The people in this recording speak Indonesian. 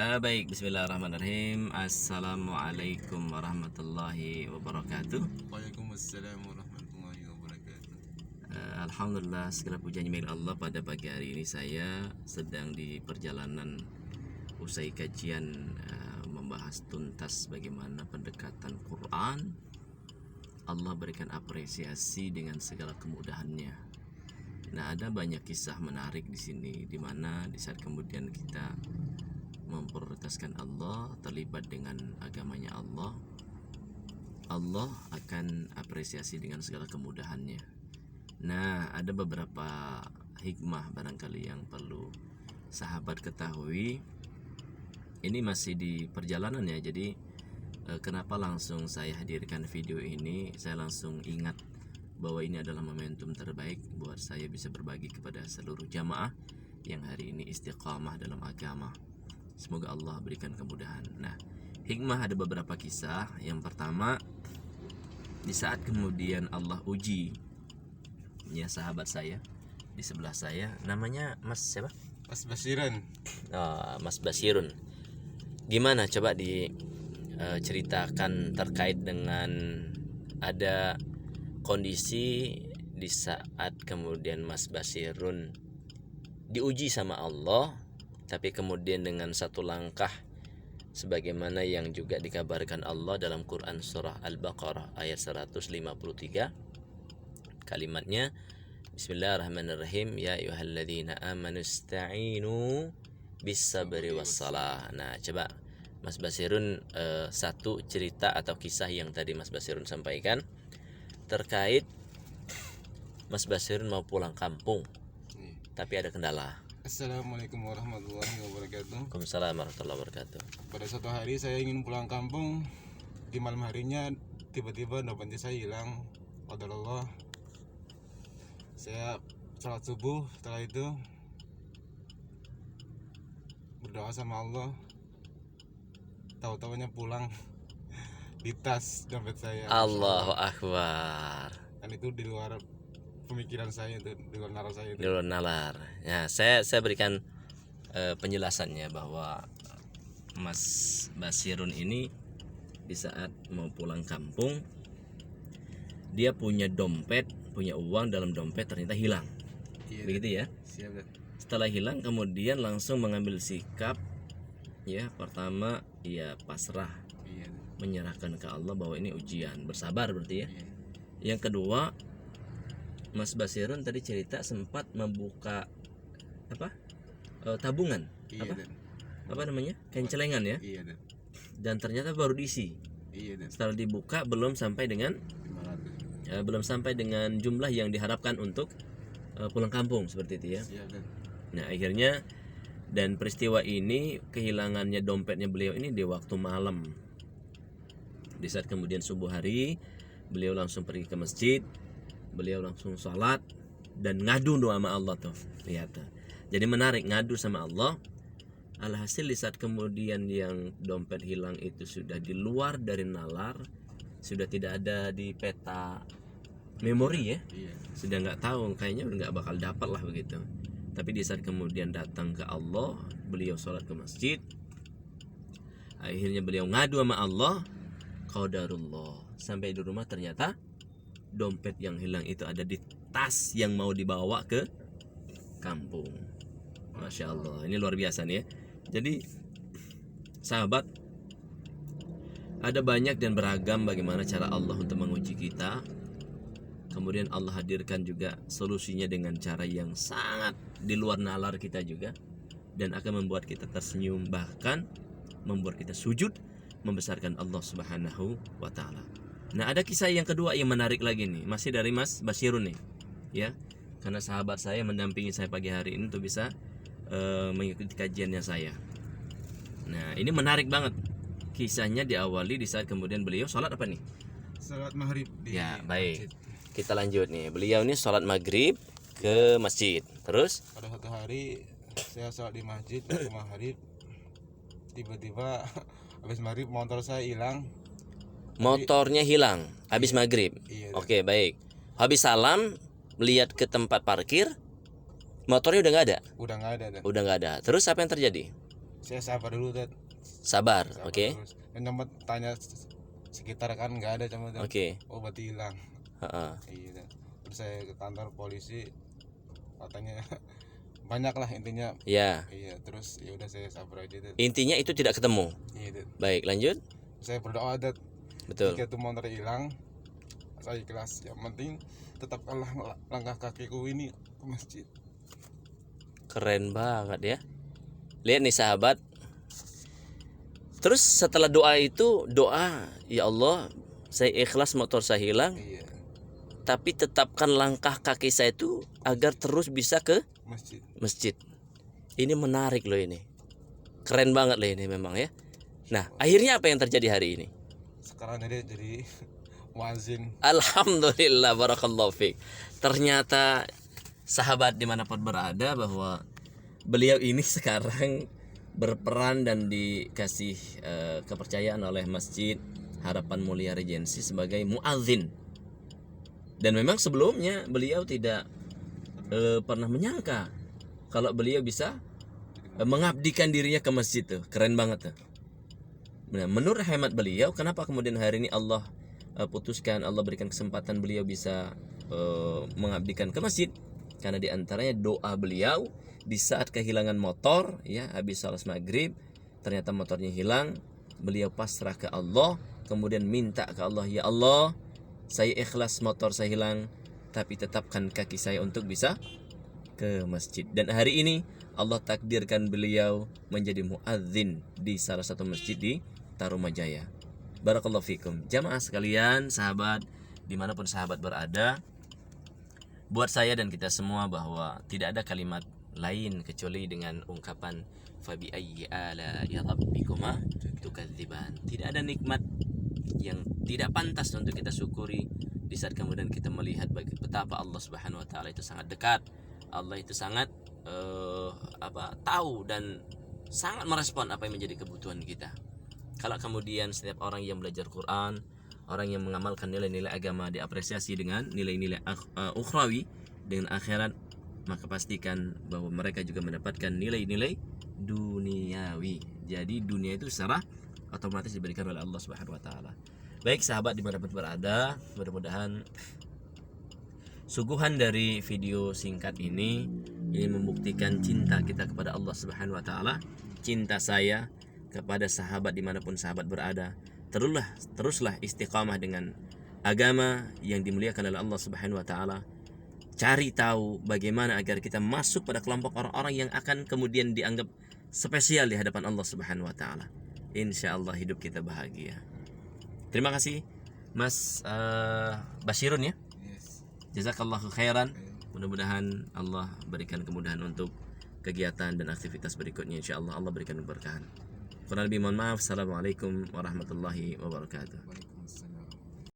Baik, bismillahirrahmanirrahim. Assalamualaikum warahmatullahi wabarakatuh. Waalaikumsalam warahmatullahi wabarakatuh. Alhamdulillah, segala puja milik Allah. Pada pagi hari ini saya sedang di perjalanan usai kajian membahas tuntas bagaimana pendekatan Quran. Allah berikan apresiasi dengan segala kemudahannya. Nah, ada banyak kisah menarik di sini, di mana di saat kemudian kita memprioritaskan Allah, terlibat dengan agamanya Allah, Allah akan apresiasi dengan segala kemudahannya. Nah, ada beberapa hikmah barangkali yang perlu sahabat ketahui. Ini masih di perjalanan ya, jadi kenapa langsung saya hadirkan video ini, saya langsung ingat bahwa ini adalah momentum terbaik buat saya bisa berbagi kepada seluruh jamaah yang hari ini istiqamah dalam agama. Semoga Allah berikan kemudahan. Nah, hikmah ada beberapa kisah. Yang pertama, di saat kemudian Allah uji ya sahabat saya di sebelah saya, namanya Mas siapa? Mas Basiran. Mas Basirun. Gimana coba diceritakan terkait dengan ada kondisi di saat kemudian Mas Basirun diuji sama Allah, tapi kemudian dengan satu langkah sebagaimana yang juga dikabarkan Allah dalam Quran surah Al-Baqarah ayat 153. Kalimatnya, Bismillahirrahmanirrahim, ya ayyuhalladzina amanu ista'inu bis-sabri was-salah. Nah, coba Mas Basirun satu cerita atau kisah yang tadi Mas Basirun sampaikan terkait Mas Basirun mau pulang kampung tapi ada kendala. Assalamualaikum warahmatullahi wabarakatuh. Waalaikumsalam warahmatullahi wabarakatuh. Pada suatu hari saya ingin pulang kampung. Di malam harinya tiba-tiba dompetnya saya hilang. Qadarullah. Saya salat subuh, setelah itu berdoa sama Allah. Tahu-tahunya pulang di tas dompet saya. Allahu Akbar. Dan itu di luar pemikiran saya, itu di luar nalar saya itu. Di luar nalar. Ya, saya berikan penjelasannya bahwa Mas Basirun ini di saat mau pulang kampung, dia punya dompet, punya uang dalam dompet ternyata hilang. Iya, begitu ya. Siap. Setelah hilang kemudian langsung mengambil sikap ya, pertama ya pasrah, Iya. menyerahkan ke Allah bahwa ini ujian, bersabar berarti ya. Iya. Yang kedua, Mas Basirun tadi cerita sempat membuka tabungan, Iya, apa namanya, kain celengan ya, Iya, dan ternyata baru diisi. Iya, Setelah dibuka belum sampai dengan 500. jumlah yang diharapkan untuk pulang kampung seperti itu ya. Siap, Nah, akhirnya dan peristiwa ini, kehilangannya dompetnya beliau ini di waktu malam. Di saat kemudian subuh hari, beliau langsung pergi ke masjid, beliau langsung sholat dan ngadu doa sama Allah tuh. Lihat. Jadi menarik, ngadu sama Allah. Alhasil di saat kemudian yang dompet hilang itu sudah di luar dari nalar, sudah tidak ada di peta memori ya. Iya. Sudah nggak tahu, kayaknya udah nggak bakal dapat lah begitu. Tapi di saat kemudian datang ke Allah, beliau sholat ke masjid, akhirnya beliau ngadu sama Allah, qadarullah. Sampai di rumah ternyata dompet yang hilang itu ada di tas yang mau dibawa ke kampung. Masya Allah, ini luar biasa nih ya. Jadi sahabat, ada banyak dan beragam bagaimana cara Allah untuk menguji kita. Kemudian Allah hadirkan juga solusinya dengan cara yang sangat di luar nalar kita juga, dan akan membuat kita tersenyum, bahkan membuat kita sujud membesarkan Allah Subhanahu wa Ta'ala. Nah, ada kisah yang kedua yang menarik lagi nih, masih dari Mas Basirun nih ya, karena sahabat saya mendampingi saya pagi hari ini untuk bisa mengikuti kajiannya saya. Nah, ini menarik banget. Kisahnya diawali di saat kemudian beliau sholat apa nih? Salat maghrib di Ya, baik. masjid. Kita lanjut nih. Beliau ini sholat maghrib ke masjid. Terus? Pada suatu hari saya sholat di masjid waktu maghrib. Tiba-tiba habis maghrib motor saya hilang. Motornya hilang habis maghrib. Iya. Oke, baik. Habis salam, lihat ke tempat parkir, motornya udah nggak ada. Udah nggak ada. Udah nggak ada. Terus apa yang terjadi? saya sabar dulu Dad. Sabar, Sabar oke. terus. Dan cuma tanya sekitar kan nggak ada cuma Dad. Oke. Oh berarti hilang. Heeh. Iya Dad. Terus saya ke kantor polisi, katanya banyak lah intinya. Ya, Iya, terus ya udah saya sabar aja Dad. intinya itu tidak ketemu. Iya Dad. Baik, lanjut. Saya berdoa Dad, Betul. jika itu motor hilang saya ikhlas, yang penting tetapkanlah langkah kakiku ini ke masjid. Keren banget ya. Lihat nih sahabat. Terus setelah doa itu, doa, ya Allah, saya ikhlas motor saya hilang, Iya, tapi tetapkan langkah kaki saya itu agar terus bisa ke masjid. masjid. Ini menarik loh ini. Keren banget loh ini memang ya. Nah, akhirnya apa yang terjadi hari ini? Sekarang jadi muazin. Alhamdulillah, barakallahu fiik. Ternyata sahabat dimanapun berada bahwa beliau ini sekarang berperan dan dikasih kepercayaan oleh Masjid Harapan Mulia Regency sebagai muadzin. Dan memang sebelumnya beliau tidak pernah menyangka kalau beliau bisa mengabdikan dirinya ke masjid tuh. Keren banget tuh. Nah, menurut hemat beliau, kenapa kemudian hari ini Allah putuskan, Allah berikan kesempatan beliau bisa mengabdikan ke masjid? Karena diantaranya doa beliau di saat kehilangan motor, ya, habis salat maghrib, ternyata motornya hilang, beliau pasrah ke Allah, kemudian minta ke Allah, ya Allah, saya ikhlas motor saya hilang, tapi tetapkan kaki saya untuk bisa ke masjid. Dan hari ini Allah takdirkan beliau menjadi muadzin di salah satu masjid di Tarumajaya. Barakallahu fikum. Jamaah sekalian, sahabat dimanapun sahabat berada, buat saya dan kita semua bahwa tidak ada kalimat lain kecuali dengan ungkapan fabi ayyi ala ya rabbikuma tukadziban. Tidak ada nikmat yang tidak pantas untuk kita syukuri di saat kemudian kita melihat betapa Allah Subhanahu wa taala itu sangat dekat. Allah itu sangat tahu dan sangat merespon apa yang menjadi kebutuhan kita. Kalau kemudian setiap orang yang belajar Quran, orang yang mengamalkan nilai-nilai agama diapresiasi dengan nilai-nilai ukhrawi dengan akhirat, maka pastikan bahwa mereka juga mendapatkan nilai-nilai duniawi. Jadi dunia itu secara otomatis diberikan oleh Allah Subhanahu wa taala. Baik sahabat dimanapun berada, mudah-mudahan suguhan dari video singkat ini membuktikan cinta kita kepada Allah Subhanahu wa taala, cinta saya kepada sahabat dimanapun sahabat berada. Teruslah istiqamah dengan agama yang dimuliakan oleh Allah Subhanahu wa taala. Cari tahu bagaimana agar kita masuk pada kelompok orang-orang yang akan kemudian dianggap spesial di hadapan Allah Subhanahu wa taala. Insyaallah hidup kita bahagia. Terima kasih Mas Basyirun ya. Yes. Jazakallahu khairan. Mudah-mudahan Allah berikan kemudahan untuk kegiatan dan aktivitas berikutnya. Insyaallah Allah berikan keberkahan. Kurang lebih mohon maaf. Assalamualaikum warahmatullahi wabarakatuh.